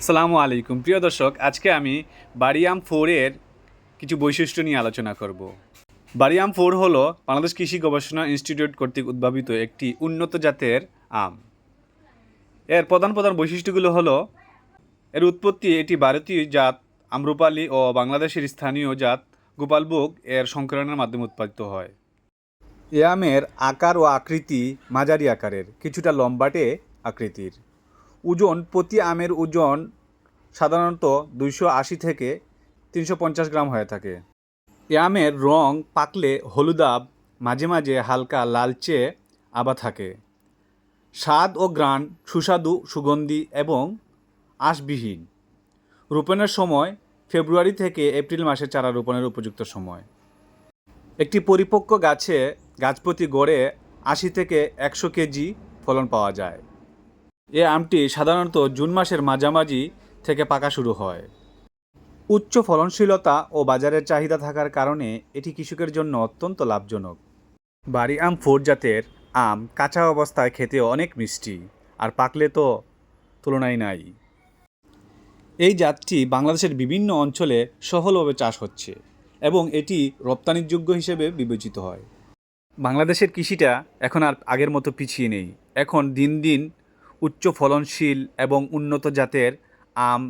আসসালামু আলাইকুম প্রিয় দর্শক, আজকে আমি বাড়িয়াম ফোরের কিছু বৈশিষ্ট্য নিয়ে আলোচনা করব। বাড়িয়াম ফোর হলো বাংলাদেশ কৃষি গবেষণা ইনস্টিটিউট কর্তৃক উদ্ভাবিত একটি উন্নত জাতের আম। এর প্রধান প্রধান বৈশিষ্ট্যগুলো হলো এর উৎপত্তি এটি ভারতীয় জাত আম্রপালি ও বাংলাদেশের স্থানীয় জাত গোপালভোগ এর সংকরণের মাধ্যমে উৎপাদিত হয়। এ আমের আকার ও আকৃতি মাঝারি আকারের, কিছুটা লম্বাটে আকৃতির। ওজন, প্রতি আমের ওজন সাধারণত 280 থেকে 350 গ্রাম হয়ে থাকে। এ আমের রং পাকলে হলুদাভ, মাঝে মাঝে হালকা লালচে আভা থাকে। স্বাদ ও ঘ্রাণ সুস্বাদু, সুগন্ধি এবং আঁশবিহীন। রোপণের সময় ফেব্রুয়ারি থেকে এপ্রিল মাসে চারা রোপণের উপযুক্ত সময়। একটি পরিপক্ক গাছে গাছপ্রতি গড়ে 80 থেকে 100 কেজি ফলন পাওয়া যায়। এ আমটি সাধারণত জুন মাসের মাঝামাঝি থেকে পাকা শুরু হয়। উচ্চ ফলনশীলতা ও বাজারের চাহিদা থাকার কারণে এটি কৃষকের জন্য অত্যন্ত লাভজনক। বাড়িয়াম ফোর জাতের আম কাঁচা অবস্থায় খেতে অনেক মিষ্টি, আর পাকলে তো তুলনাই নাই। এই জাতটি বাংলাদেশের বিভিন্ন অঞ্চলে সফলভাবে চাষ হচ্ছে এবং এটি রপ্তানিযোগ্য হিসেবে বিবেচিত হয়। বাংলাদেশের কৃষিটা এখন আর আগের মতো পিছিয়ে নেই। এখন দিন দিন উচ্চ ফলনশীল এবং উন্নত জাতের আম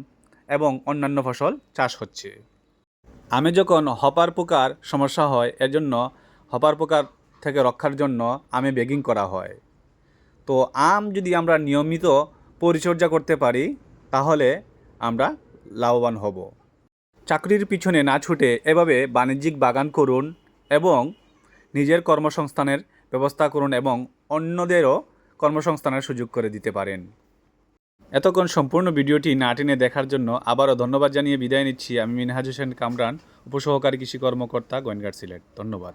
এবং অন্যান্য ফসল চাষ হচ্ছে। আমে যখন হপার পোকার সমস্যা হয়, এর জন্য হপার পোকার থেকে রক্ষার জন্য আমে বেগিং করা হয়। তো আম যদি আমরা নিয়মিত পরিচর্যা করতে পারি তাহলে আমরা লাভবান হব। চাকরির পিছনে না ছুটে এভাবে বাণিজ্যিক বাগান করুন এবং নিজের কর্মসংস্থানের ব্যবস্থা করুন এবং অন্যদেরও কর্মসংস্থানের সুযোগ করে দিতে পারেন। এতক্ষণ সম্পূর্ণ ভিডিওটি না টেনে দেখার জন্য আবারও ধন্যবাদ জানিয়ে বিদায় নিচ্ছি। আমি মিনহাজ হোসেন কামরান, উপসহকারী কৃষি কর্মকর্তা, গোয়েন্দার সিলেট। ধন্যবাদ।